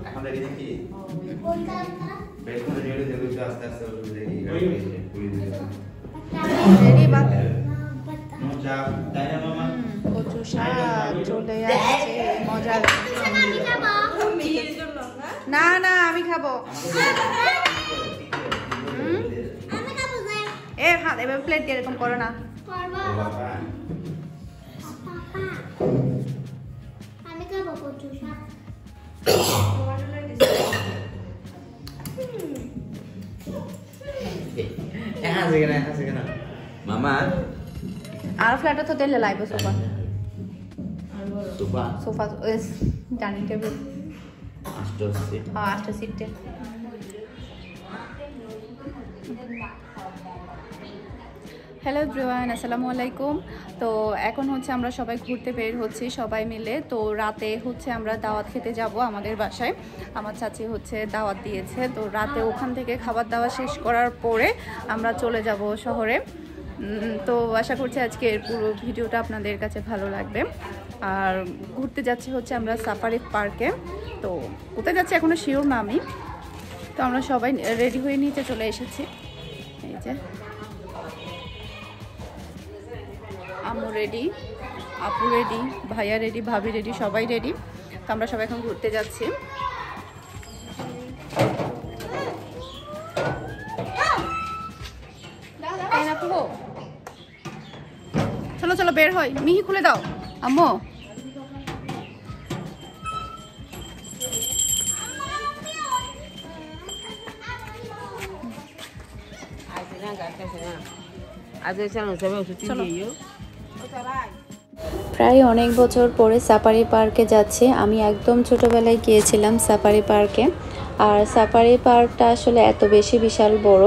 এখন রেডি নাকি বেলকুন রেডি দেবো আস্তে আস্তে রেডি রেডি বা মজা তাই না মামা কচু শাক চলে আসছে মজা না না আমি খাবো এ হাত এবার প্লেট দিয়ে এরকম করো না আমি খাবো কচু শাক মামা আর ফ্ল্যাটে তো তেলে লাগবে sofa sofa sofa dining table আসছে আটটা সিটে হ্যালো এভরিওয়ান আসসালামু আলাইকুম। তো এখন হচ্ছে আমরা সবাই ঘুরতে বের হচ্ছি সবাই মিলে। তো রাতে হচ্ছে আমরা দাওয়াত খেতে যাব আমাদের বাসায়, আমার চাচি হচ্ছে দাওয়াত দিয়েছে। তো রাতে ওখান থেকে খাবার দাওয়া শেষ করার পরে আমরা চলে যাব শহরে। তো আশা করছি আজকের পুরো ভিডিওটা আপনাদের কাছে ভালো লাগবে। আর ঘুরতে যাচ্ছি হচ্ছে আমরা সাফারি পার্কে। তো কোথায় যাচ্ছি এখনও শিওর না আমি। তো আমরা সবাই রেডি হয়ে নিচে চলে এসেছি। এই যে আম্মু রেডি, আপু রেডি, ভাইয়া রেডি, ভাবি রেডি, সবাই রেডি। তো আমরা সবাই এখন ঘুরতে যাচ্ছি। চলো চলো বের হয়, মিহি খুলে দাও আম্মু। প্রায় অনেক বছর পরে সাফারি পার্কে যাচ্ছি। আমি একদম ছোটবেলায় গিয়েছিলাম সাফারি পার্কে। আর সাফারি পার্কটা আসলে এত বেশি বিশাল বড়,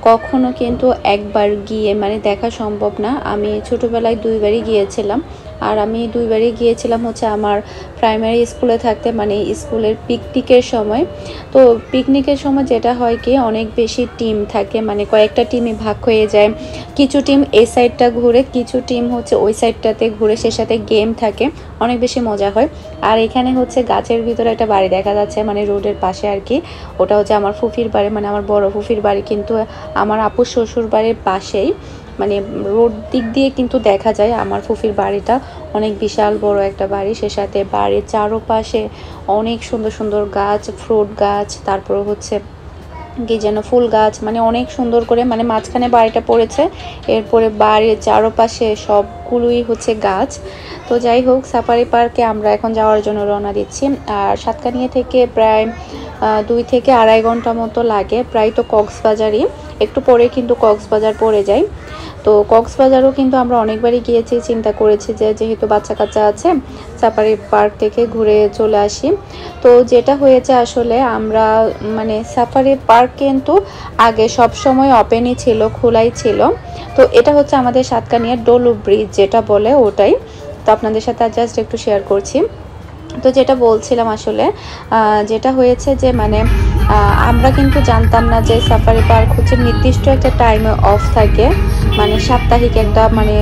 কখনো কিন্তু একবার গিয়ে মানে দেখা সম্ভব না। আমি ছোটবেলায় দুইবারই গিয়েছিলাম। আর আমি দুইবারই গিয়েছিলাম হচ্ছে আমার প্রাইমারি স্কুলে থাকতে, মানে স্কুলের পিকনিকের সময়। তো পিকনিকের সময় যেটা হয় কি, অনেক বেশি টিম থাকে, মানে কয়েকটা টিমে ভাগ হয়ে যায়। কিছু টিম এই সাইডটা ঘুরে, কিছু টিম হচ্ছে ওই সাইডটাতে ঘুরে, সে সাথে গেম থাকে, অনেক বেশি মজা হয়। আর এখানে হচ্ছে গাছের ভিতরে একটা বাড়ি দেখা যাচ্ছে, মানে রোডের পাশে আর কি। ওটা হচ্ছে আমার ফুফির বাড়ি, মানে আমার বড় ফুফির বাড়ি, কিন্তু আমার আপুর শ্বশুর বাড়ির পাশেই, মানে রোড দিক দিয়ে কিন্তু দেখা যায় আমার ফুফির বাড়িটা। অনেক বিশাল বড় একটা বাড়ি, সে সাথে বাড়ির চারপাশে অনেক সুন্দর সুন্দর গাছ, ফ্রুট গাছ, তারপর হচ্ছে কি যেন ফুল গাছ, মানে অনেক সুন্দর করে, মানে মাঝখানে বাড়িটা পড়েছে, এরপরে বাড়ির চারপাশে সবগুলোই হচ্ছে গাছ। তো যাই হোক, সাফারি পার্কে আমরা এখন যাওয়ার জন্য রওনা দিচ্ছি। আর সাতকানিয়া থেকে প্রায় 2 থেকে আড়াই ঘন্টা মতো লাগে, প্রায় তো কক্সবাজারই, একটু পরে কিন্তু কক্সবাজার পড়ে যায়। তো কক্সবাজারও কিন্তু আমরা অনেকবারই গিয়েছি, চিন্তা করেছি যে যেহেতু বাচ্চা কাচ্চা আছে সাফারি পার্ক থেকে ঘুরে চলে আসি। তো যেটা হয়েছে আসলে, আমরা মানে সাফারি পার্ক কিন্তু আগে সব সময় ওপেনই ছিল, খোলাই ছিল। তো এটা হচ্ছে আমাদের সাতকানিয়ার ডলু ব্রিজ যেটা বলে, ওটাই। তো আপনাদের সাথে জাস্ট একটু শেয়ার করছি। তো যেটা বলছিলাম আসলে, যেটা হয়েছে যে মানে আমরা কিন্তু জানতাম না যে সাফারি পার্ক হচ্ছে নির্দিষ্ট একটা টাইমে অফ থাকে, মানে সাপ্তাহিক একটা, মানে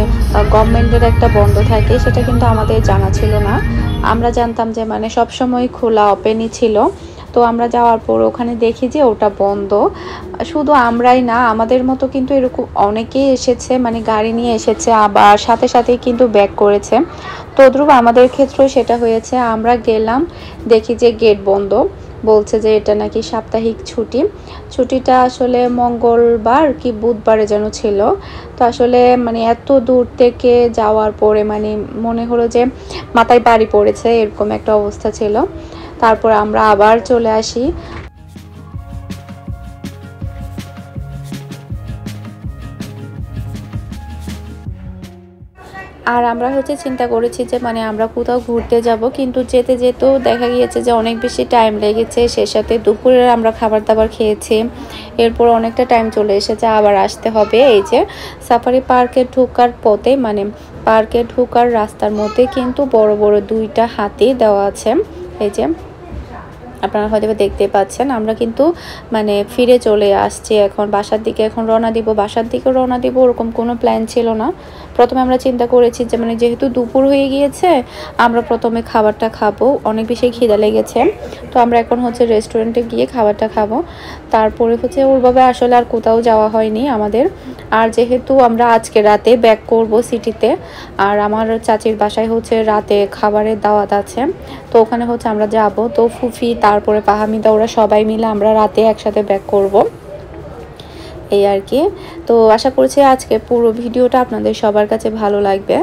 গভর্নমেন্টের একটা বন্ধ থাকে, সেটা কিন্তু আমাদের জানা ছিল না। আমরা জানতাম যে মানে সবসময় খোলা, ওপেনই ছিল। তো আমরা যাওয়ার পর ওখানে দেখি যে ওটা বন্ধ। শুধু আমরাই না, আমাদের মতো কিন্তু এরকম অনেকেই এসেছে, মানে গাড়ি নিয়ে এসেছে, আবার সাথে সাথেই কিন্তু ব্যাক করেছে। তদ্রূপ আমাদের ক্ষেত্রেও সেটা হয়েছে। আমরা গেলাম, দেখি যে গেট বন্ধ, বলছে যে এটা নাকি সাপ্তাহিক ছুটি। ছুটিটা আসলে মঙ্গলবার কি বুধবারে যেন ছিল। তো আসলে মানে এত দূর থেকে যাওয়ার পরে মানে মনে হলো যে মাথায় বাড়ি পড়েছে, এরকম একটা অবস্থা ছিল। তারপর আমরা আবার চলে আসি। আর আমরা হচ্ছে চিন্তা করেছি যে মানে আমরা কোথাও ঘুরতে যাব, কিন্তু যেতে যেতেও দেখা গিয়েছে যে অনেক বেশি টাইম লেগেছে। সে সাথে দুপুরের আমরা খাবার দাবার খেয়েছি, এরপর অনেকটা টাইম চলে এসেছে, আবার আসতে হবে। এই যে সাফারি পার্কে ঢোকার পথে, মানে পার্কে ঢোকার রাস্তার মধ্যে কিন্তু বড় বড় 2টা হাতি দেওয়া আছে। এই যে আপনারা হয়তো দেখতে পাচ্ছেন। আমরা কিন্তু মানে ফিরে চলে আসছি এখন বাসার দিকে, এখন রওনা দিব, বাসার দিকে রওনা দিব ওরকম কোনো প্ল্যান ছিল না। প্রথমে আমরা চিন্তা করেছি যে মানে যেহেতু দুপুর হয়ে গিয়েছে আমরা প্রথমে খাবারটা খাবো, অনেক বেশি খিদা লেগেছে, তো আমরা এখন হচ্ছে রেস্টুরেন্টে গিয়ে খাবারটা খাবো। তারপরে হচ্ছে ওরভাবে আসলে আর কোথাও যাওয়া হয়নি আমাদের। আর যেহেতু আমরা আজকে রাতে ব্যাক করব সিটিতে, আর আমার চাচির বাসায় হচ্ছে রাতে খাবারের দাওয়াত আছে, তো ওখানে হচ্ছে আমরা যাব। তো ফুফি তারপরে পাহামিদা ওরা সবাই মিলে আমরা রাতে একসাথে ব্যাক করব, এই আর কি। তো আশা করছি আজকে পুরো ভিডিওটা আপনাদের সবার কাছে ভালো লাগবে।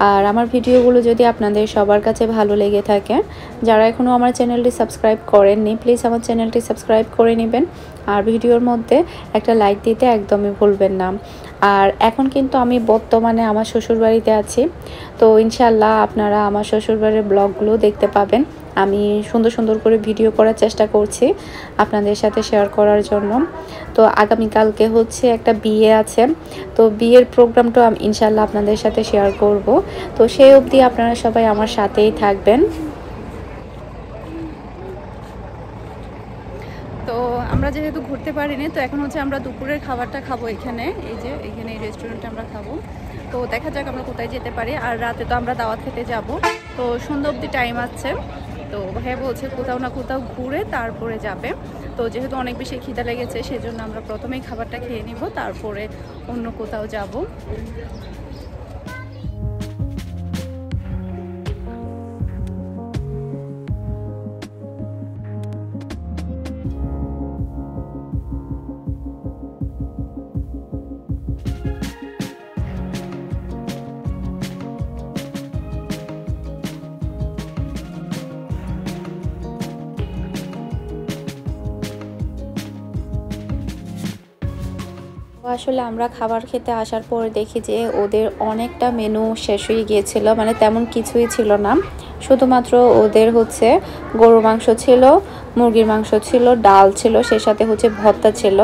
আর আমার ভিডিওগুলো যদি আপনাদের সবার কাছে ভালো লেগে থাকে, যারা এখনও আমার চ্যানেলটি সাবস্ক্রাইব করেননি প্লিজ আমার চ্যানেলটি সাবস্ক্রাইব করে নেবেন, আর ভিডিওর মধ্যে একটা লাইক দিতে একদমই ভুলবেন না। আর এখন কিন্তু আমি বর্তমানে আমার শ্বশুরবাড়িতে আছি, তো ইনশাল্লাহ আপনারা আমার শ্বশুরবাড়ির ব্লগগুলো দেখতে পাবেন। আমি সুন্দর সুন্দর করে ভিডিও করার চেষ্টা করছি আপনাদের সাথে শেয়ার করার জন্য। তো আগামীকালকে হচ্ছে একটা বিয়ে আছে, তো বিয়ের প্রোগ্রামটা আমি ইনশাল্লাহ আপনাদের সাথে শেয়ার করব। তো সেই অবধি আপনারা সবাই আমার সাথেই থাকবেন। তো আমরা যেহেতু ঘুরতে পারিনি, তো এখন হচ্ছে আমরা দুপুরের খাবারটা খাবো এখানে, এখানে এই রেস্টুরেন্টে আমরা খাবো। তো দেখা যাক আমরা কোথায় যেতে পারি। আর রাতে তো আমরা দাওয়াত খেতে যাব, তো সন্ধ্যা অবধি টাইম আছে। তো ভাইয়া বলছে কোথাও না কোথাও ঘুরে তারপরে যাবে। তো যেহেতু অনেক বেশি খিদা লেগেছে সেজন্য আমরা প্রথমেই খাবারটা খেয়ে নিব, তারপরে অন্য কোথাও যাব। আসলে আমরা খাবার খেতে আসার পরে দেখি যে ওদের অনেকটা মেনু শেষ হয়ে গিয়েছিল, মানে তেমন কিছুই ছিল না। শুধুমাত্র ওদের হচ্ছে গরুর মাংস ছিল, মুরগির মাংস ছিল, ডাল ছিল, সেই সাথে হচ্ছে ভর্তা ছিল,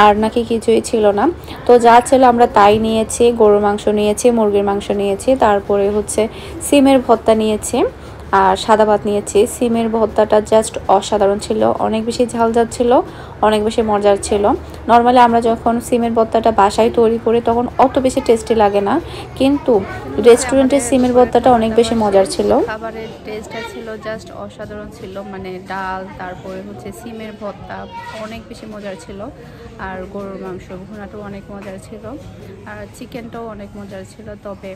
আর নাকি কিছুই ছিল না। তো যা ছিল আমরা তাই নিয়েছি, গরুর মাংস নিয়েছি, মুরগির মাংস নিয়েছি, তারপরে হচ্ছে সিমের ভর্তা নিয়েছি আর সাদা ভাত নিয়েছি। সিমের ভর্তাটা জাস্ট অসাধারণ ছিল, অনেক বেশি ঝাল ছিল, অনেক বেশি মজার ছিল। নর্মালি আমরা যখন সিমের ভর্তাটা বাসায় তৈরি করি তখন অত বেশি টেস্টি লাগে না, কিন্তু রেস্টুরেন্টের সিমের ভর্তাটা অনেক বেশি মজার ছিল। খাবারের টেস্টটা ছিল জাস্ট অসাধারণ ছিল, মানে ডাল তারপরে হচ্ছে সিমের ভর্তা অনেক বেশি মজার ছিল, আর গরুর মাংস ভুনাটাও অনেক মজার ছিল, আর চিকেনটাও অনেক মজার ছিল। তবে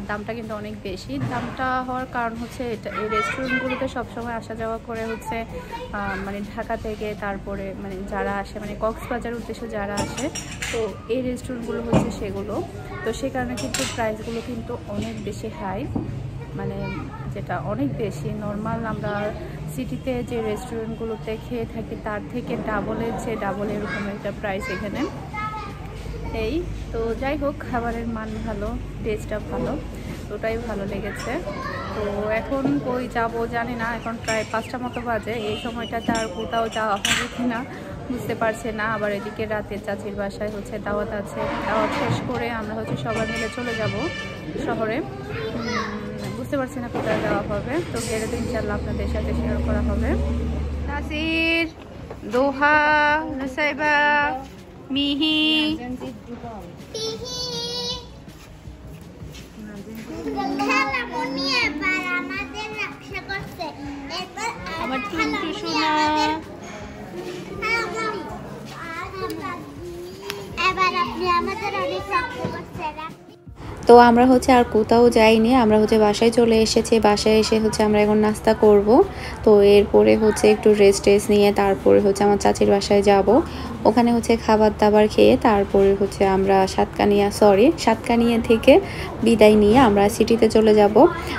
দামটা কিন্তু অনেক বেশি। দামটা হওয়ার কারণ হচ্ছে এই রেস্টুরেন্টগুলোতে সবসময় আসা যাওয়া করে হচ্ছে মানে ঢাকা থেকে, তারপরে মানে যারা আসে মানে কক্সবাজার উদ্দেশ্যে যারা আসে, তো এই রেস্টুরেন্টগুলো হচ্ছে সেগুলো। তো সে কারণে কিন্তু প্রাইসগুলো কিন্তু অনেক বেশি হাই, মানে যেটা অনেক বেশি। নর্মাল আমরা সিটিতে যে রেস্টুরেন্টগুলোতে খেয়ে থাকি তার থেকে ডাবল এরকম একটা প্রাইস এখানে। এই তো যাই হোক, খাবারের মান ভালো, টেস্টটা ভালো, ওটাই ভালো লেগেছে। তো এখন কই যাবো জানি না, এখন প্রায় 5টা মতো বাজে। এই সময়টাতে আর কোথাও যাওয়া হবে কিনা বুঝতে পারছি না। আবার এদিকে রাতে চাচির বাসায় হচ্ছে দাওয়াত আছে, দাওয়াত শেষ করে আমরা হচ্ছে সবাই মিলে চলে যাব শহরে। বুঝতে পারছি না কোথায় যাওয়া হবে, তো গেলে তো ইনশাল্লাহ আপনাদের সাথে শেয়ার করা হবে। নাসির, দোহা, নুসাইবা, মিহি, আমার টুনটু সোনা, এবার আপনি আমাদের অনেক রক্ষা করছেন। তো আমরা হচ্ছে আর কোথাও যাইনি, আমরা হচ্ছে বাসায় চলে এসেছি। বাসায় এসে হচ্ছে আমরা এখন নাস্তা করব। তো এরপরে হচ্ছে একটু রেস্ট নিয়ে তারপরে হচ্ছে আমার চাচির বাসায় যাব। ওখানে হচ্ছে খাবার দাবার খেয়ে তারপরে হচ্ছে আমরা সাতকানিয়া থেকে বিদায় নিয়ে আমরা সিটিতে চলে যাব।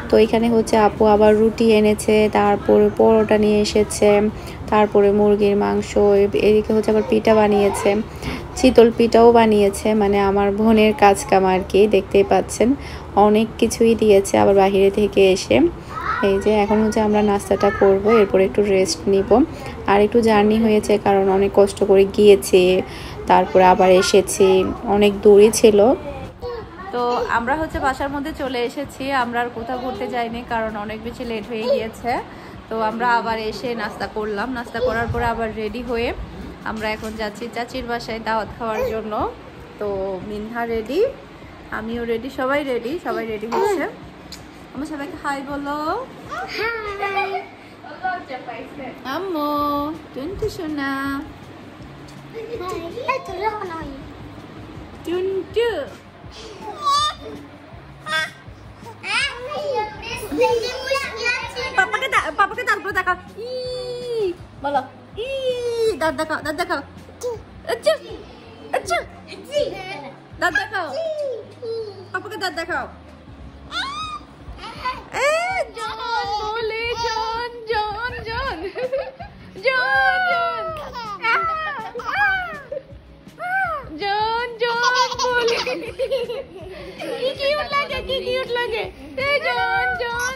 তো এখানে হচ্ছে আপু আবার রুটি এনেছে, তারপরে পরোটা নিয়ে এসেছে, তারপরে মুরগির মাংস, এদিকে হচ্ছে আবার পিঠা বানিয়েছে, চিতল পিঠাও বানিয়েছে, মানে আমার বোনের কাজ কাম আর কি, দেখতেই পাচ্ছেন অনেক কিছুই দিয়েছে আবার বাহিরে থেকে এসে। এই যে এখন হচ্ছে আমরা নাস্তাটা করব, এরপর একটু রেস্ট নিব। আর একটু জার্নি হয়েছে কারণ অনেক কষ্ট করে গিয়েছি, তারপরে আবার এসেছি, অনেক দূরই ছিল। তো আমরা হচ্ছে বাসার মধ্যে চলে এসেছি, আমরা আর কোথাও ঘুরতে যাইনি কারণ অনেক বেশি লেট হয়ে গিয়েছে। তো আমরা আবার এসে নাস্তা করলাম, নাস্তা করার পরে আবার রেডি হয়ে আমরা এখন যাচ্ছি চাচির বাসায় দাওয়াত খাওয়ার জন্য। তো মিনহা রেডি, আমিও রেডি, সবাই রেডি হচ্ছে। আমার সবাইকে হাই বলো। আম্মু টুনটু সোনা, টুনটু পাপাকে তারপরে দেখাও, ই বলো, ই দাঁত দেখাও, দাঁত দেখাও, আচ্ছা আচ্ছা দাঁত দেখাও, পাপাকে দাঁত দেখাও। জন বলে জন জন জন জন জন জন বলে, কি কিউট লাগে, কি কিউট লাগে, জন জন,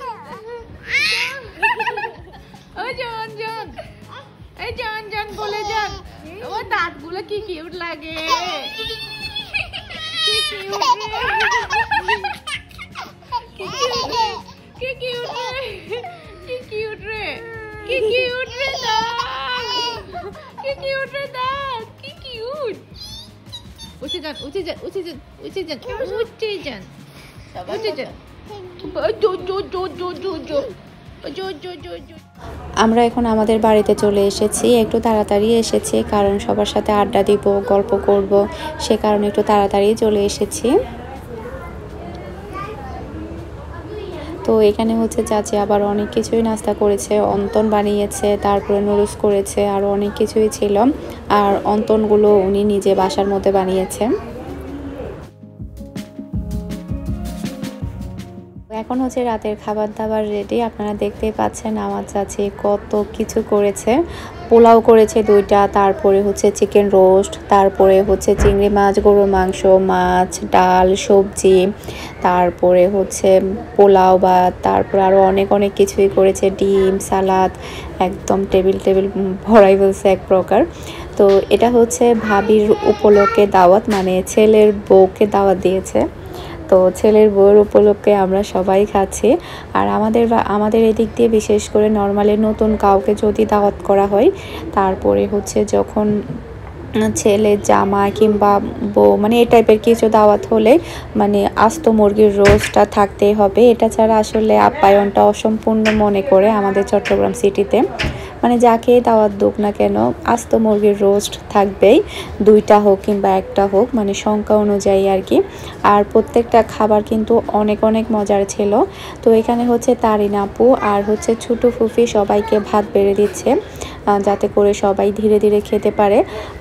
ও জন জন, এই জন জন বলে জন, তোমার দাঁতগুলো কি কিউট লাগে, কি কিউট রে, কি কিউট রে, কি কিউট রে, কি কিউট রে দাঁত, কি কিউট রে দাঁত, কি কিউট। উঠে যান, উঠে যান, উঠে যান, উঠে যান, উঠে যান, উঠে যান। আমরা এখন আমাদের বাড়িতে চলে এসেছি, একটু তাড়াতাড়ি এসেছি কারণ সবার সাথে আড্ডা দিব, গল্প করব, সে কারণে একটু তাড়াতাড়ি চলে এসেছি। তো এখানে হচ্ছে চাচি আবার অনেক কিছুই নাস্তা করেছে, অন্তন বানিয়েছে, তারপরে নুডলস করেছে, আরও অনেক কিছুই ছিল। আর অন্তনগুলো উনি নিজে বাসার মধ্যে বানিয়েছে। এখন হচ্ছে রাতের খাবার দাবার রেডি, আপনারা দেখতেই পাচ্ছেন আমার চাচি কত কিছু করেছে। পোলাও করেছে 2টা, তারপরে হচ্ছে চিকেন রোস্ট, তারপরে হচ্ছে চিংড়ি মাছ, গরুর মাংস, মাছ, ডাল, সবজি, তারপরে হচ্ছে পোলাও বা তারপরে আরও অনেক অনেক কিছুই করেছে, ডিম, সালাদ, একদম টেবিল ভরাই বলছে এক প্রকার। তো এটা হচ্ছে ভাবির উপলক্ষে দাওয়াত, মানে ছেলের বউকে দাওয়াত দিয়েছে। তো ছেলের বউয়ের উপলক্ষে আমরা সবাই খাচ্ছি। আর আমাদের এদিক দিয়ে বিশেষ করে নর্মালি নতুন কাউকে যদি দাওয়াত করা হয়, তারপরে হচ্ছে যখন ছেলে জামাই কিংবা বউ, মানে এই টাইপের কিছু দাওয়াত হলে মানে আস্ত মুরগির রোস্টটা থাকতেই হবে। এটা ছাড়া আসলে আপ্যায়নটা অসম্পূর্ণ মনে করে আমাদের চট্টগ্রাম সিটিতে। মানে যাকে দাওয়াত দুক না কেন আস্ত মুরগির রোস্ট থাকবেই, 2টা হোক কিংবা 1টা হোক, মানে সংখ্যা অনুযায়ী আর কি। আর প্রত্যেকটা খাবার কিন্তু অনেক অনেক মজার ছিল। তো এখানে হচ্ছে তারিন আপু আর হচ্ছে ছোট ফুফি সবাইকে ভাত বেড়ে দিচ্ছে, যাতে করে সবাই ধীরে ধীরে খেতে পারে।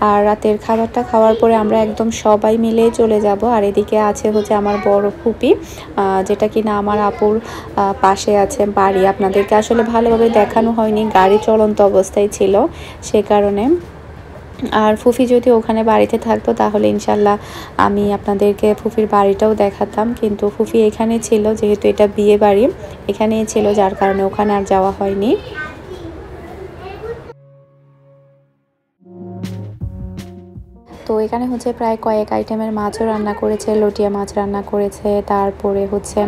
আর রাতের খাবারটা খাওয়ার পরে আমরা একদম সবাই মিলে চলে যাব। আর এদিকে আছে হচ্ছে আমার বড় ফুপি, যেটা কিনা আমার আপুর পাশে আছে বাড়ি। আপনাদেরকে আসলে ভালোভাবে দেখানো হয়নি, গাড়ি চলন্ত অবস্থায় ছিল সে কারণে। আর ফুফি যদি ওখানে বাড়িতে থাকতো তাহলে ইনশাল্লাহ আমি আপনাদেরকে ফুফির বাড়িটাও দেখাতাম, কিন্তু ফুফি এখানে ছিল, যেহেতু এটা বিয়ে বাড়ি এখানেই ছিল, যার কারণে ওখানে আর যাওয়া হয়নি। তো এখানে হচ্ছে প্রায় কয়েক আইটেমের মাছও রান্না করেছে, লটিয়া মাছ রান্না করেছে, তারপরে হচ্ছে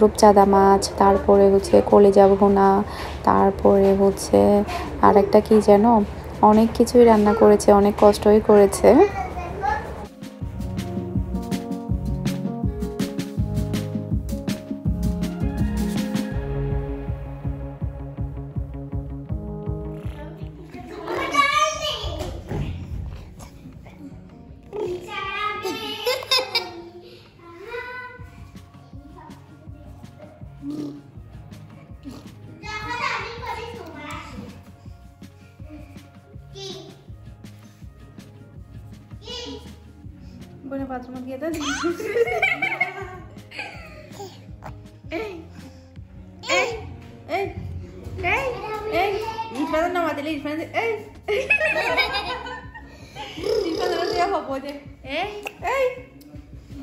রূপচাঁদা মাছ, তারপরে হচ্ছে কলিজা ভুনা, তারপরে হচ্ছে আরেকটা কি যেন, অনেক কিছুই রান্না করেছে, অনেক কষ্টই করেছে। বলে বাথরুমে গিয়ে দেন। ইরফানের নাম দিলে ইরফান হবো যে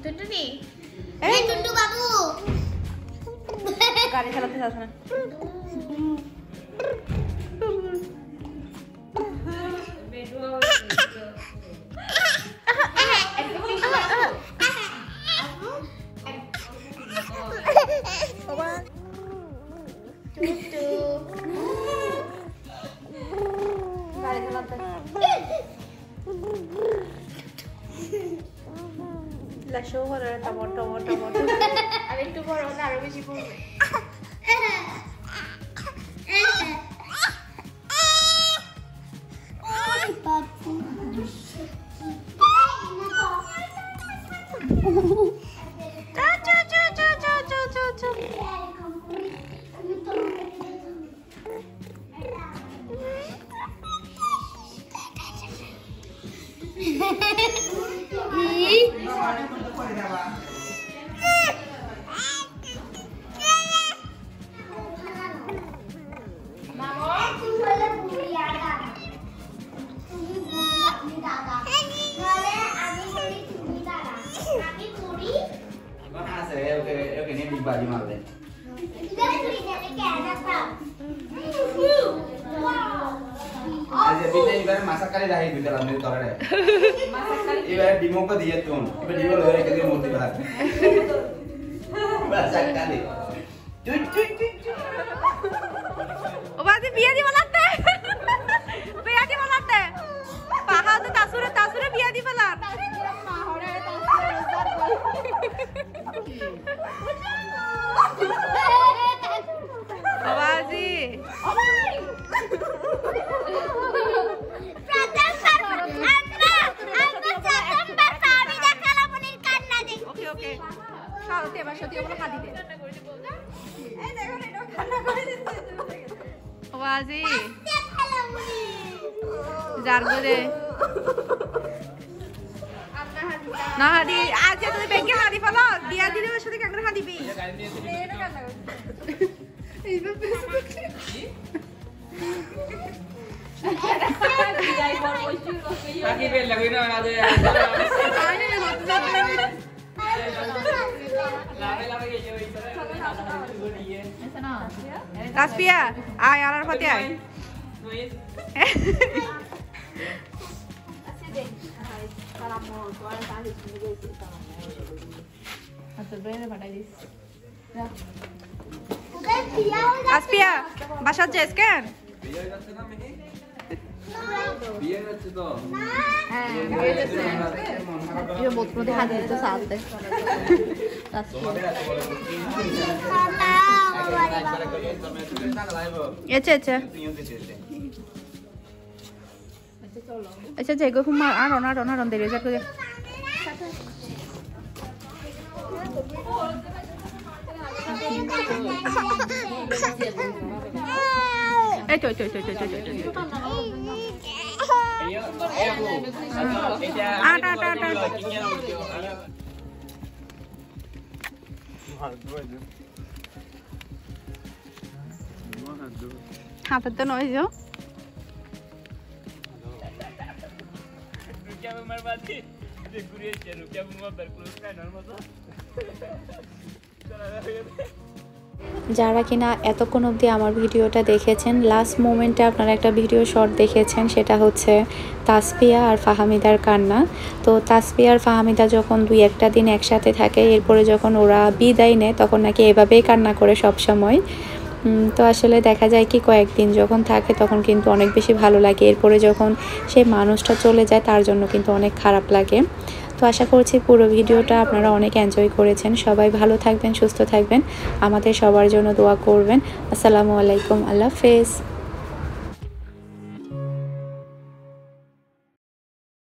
টুনটুনি, টুনটু বাবু গাড়ি চালাতে যাস না। আমি একটু বড় হলে আরো বেশি পড়বে। बाजी मार दे अभी नहीं बार मासा काली रही भी चला मेरे तोड़े ये बार डिमो को दिए तुम ये बार डिमो लोगे कितने मोटी बात मासा काली ओ बाजी बिया दी बनाते पहाड़ तो तासुरे बिया दी बना बाजी ओके ओके चलो ते बार সত্যি বলে খাদি দে এই দেখো এটা খানা করে দিতে বাজি জারগরে না হাদি আজ তুমি ব্যাংকে হাদি ফলো দিয়া দিলে ওর সাথে কাকড়া হাদিবি এটা কাজ লাগবে এইভাবে দিয়াই বড় বসি কাকি বেল লাগি না আজ আরে লাভে লাভে গেছে ওই ऐसा ना রাসপিয়া আয় আর ফাতে আয় আসপিয়া বাসা যাস কেন বিয়ে যাচ্ছে না মিনি বিয়ে যাচ্ছে তো হ্যাঁ বিয়ে যাচ্ছে ये बहुत प्रति हाथ दे तो साथ दे अच्छा अच्छा अच्छा जेगो कुमार आरोना दे रे जाके Itu. Ada. Apa tuh noise yo? Rukia bumar bati, dekuriye che rukia bumar berkulus kan normal to. যারা কিনা এতক্ষণ অবধি আমার ভিডিওটা দেখেছেন লাস্ট মোমেন্টে আপনারা একটা ভিডিও শর্ট দেখেছেন সেটা হচ্ছে তাসফিয়া আর ফাহামিদার কান্না। তো তাসফিয়া আর ফাহামিদা যখন 2-1 দিন একসাথে থাকে এরপরে যখন ওরা বিদায় নেয় তখন নাকি এভাবেই কান্না করে সব সময়। তো আসলে দেখা যায় কি কয়েকদিন যখন থাকে তখন কিন্তু অনেক বেশি ভালো লাগে, এরপরে যখন সেই মানুষটা চলে যায় তার জন্য কিন্তু অনেক খারাপ লাগে। তো আশা করছি পুরো ভিডিওটা আপনারা অনেক এনজয় করেছেন। সবাই ভালো থাকবেন, সুস্থ থাকবেন, আমাদের সবার জন্য দোয়া করবেন। আসসালামু আলাইকুম, আল্লাহ হাফেজ।